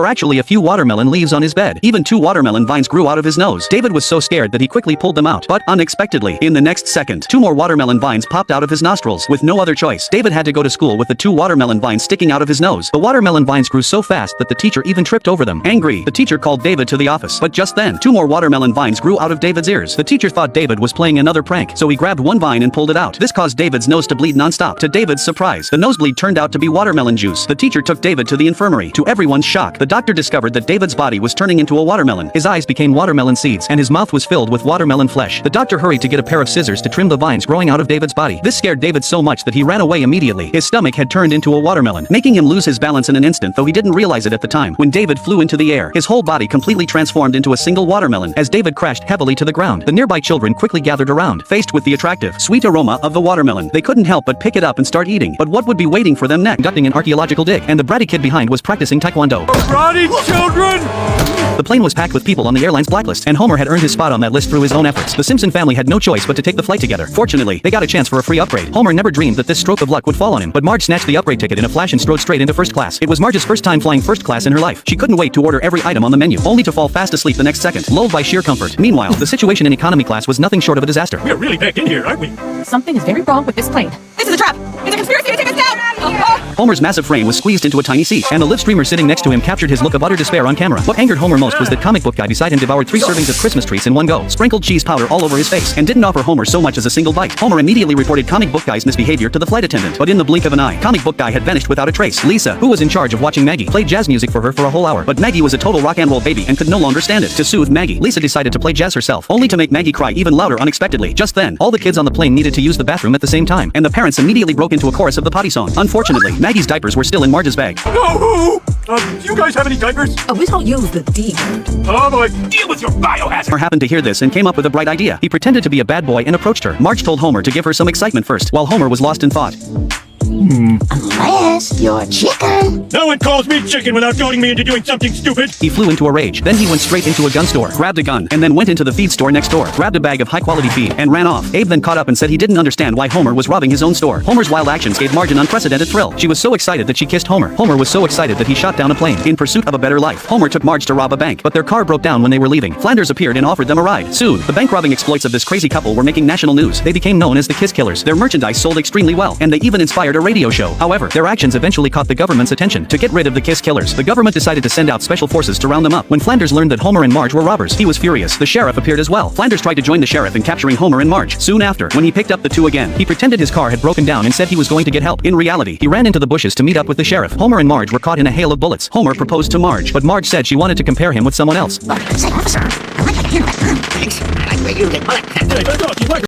were actually a few watermelon leaves on his bed. Even 2 watermelon vines grew out of his nose. David was so scared that he quickly pulled them out, but unexpectedly, in the next second, 2 more watermelon vines popped out of his nostrils. With no other choice, David had to go to school with the 2 watermelon vines sticking out of his nose. The watermelon vines grew so fast that the teacher even tripped over them. Angry, the teacher called David to the office, but just then, 2 more watermelon vines grew out of David's ears. The teacher thought David was playing another prank, so he grabbed one vine and pulled it out. This caused David's nose to bleed non-stop. To David's surprise, the nosebleed turned out to be watermelon juice. The teacher took David to the infirmary. To everyone's shock, the doctor discovered that David's body was turning into a watermelon. His eyes became watermelon seeds, and his mouth was filled with watermelon flesh. The doctor hurried to get a pair of scissors to trim the vines growing out of David's body. This scared David so much that he ran away immediately. His stomach had turned into a watermelon, making him lose his balance in an instant, though he didn't realize it at the time. When David flew into the air, his whole body completely transformed into a single watermelon. As David crashed heavily to the ground, the nearby children quickly gathered around, faced with the attractive, sweet aroma of the watermelon. They couldn't help but pick it up and start eating. But what would be waiting for them next? Conducting an archaeological dig, and the bratty kid behind was practicing taekwondo. Bratty children! The plane was packed with people on the airline's blacklist, and Homer had earned his spot on that list through his own efforts. The Simpson family had no choice but to take the flight together. Fortunately, they got a chance for a free upgrade. Homer never dreamed that this stroke of luck would fall on him, but Marge snatched the upgrade ticket in a flash and strode straight into first class. It was Marge's first time flying first class in her life. She couldn't wait to order every item on the menu, only to fall fast asleep the next second, lulled by sheer comfort. Meanwhile, the situation in economy class was nothing short of a disaster. We're really packed in here, aren't we? Something is very wrong with this plane. This is a trap! It's a conspiracy to take us down! Homer's massive frame was squeezed into a tiny seat, and the live streamer sitting next to him captured his look of utter despair on camera. What angered Homer most was that comic book guy beside him devoured 3 servings of Christmas treats in one go, sprinkled cheese powder all over his face, and didn't offer Homer so much as a single bite. Homer immediately reported comic book guy's misbehavior to the flight attendant, but in the blink of an eye, comic book guy had vanished without a trace. Lisa, who was in charge of watching Maggie, played jazz music for her for a whole hour, but Maggie was a total rock and roll baby and could no longer stand it. To soothe Maggie, Lisa decided to play jazz herself, only to make Maggie cry even louder unexpectedly. Just then, all the kids on the plane needed to use the bathroom at the same time, and the parents immediately broke into a chorus of the potty song. Unfortunately, Maggie's diapers were still in Marge's bag. No! Do you guys have any diapers? Oh, we don't use the D word. Oh boy, deal with your biohazard! Homer happened to hear this and came up with a bright idea. He pretended to be a bad boy and approached her. Marge told Homer to give her some excitement first, while Homer was lost in thought. Unless you're chicken. No one calls me chicken without goading me into doing something stupid! He flew into a rage. Then he went straight into a gun store, grabbed a gun, and then went into the feed store next door, grabbed a bag of high-quality feed, and ran off. Abe then caught up and said he didn't understand why Homer was robbing his own store. Homer's wild actions gave Marge an unprecedented thrill. She was so excited that she kissed Homer. Homer was so excited that he shot down a plane. In pursuit of a better life, Homer took Marge to rob a bank, but their car broke down when they were leaving. Flanders appeared and offered them a ride. Soon, the bank-robbing exploits of this crazy couple were making national news. They became known as the Kiss Killers. Their merchandise sold extremely well, and they even inspired a radio show. However, their actions eventually caught the government's attention. To get rid of the Kiss Killers, the government decided to send out special forces to round them up. When Flanders learned that Homer and Marge were robbers, he was furious. The sheriff appeared as well. Flanders tried to join the sheriff in capturing Homer and Marge. Soon after, when he picked up the two again, he pretended his car had broken down and said he was going to get help. In reality, he ran into the bushes to meet up with the sheriff. Homer and Marge were caught in a hail of bullets. Homer proposed to Marge, but Marge said she wanted to compare him with someone else. Say, officer, I like to hear that. Thanks. I like the way you get bullet. Hey, back off, you like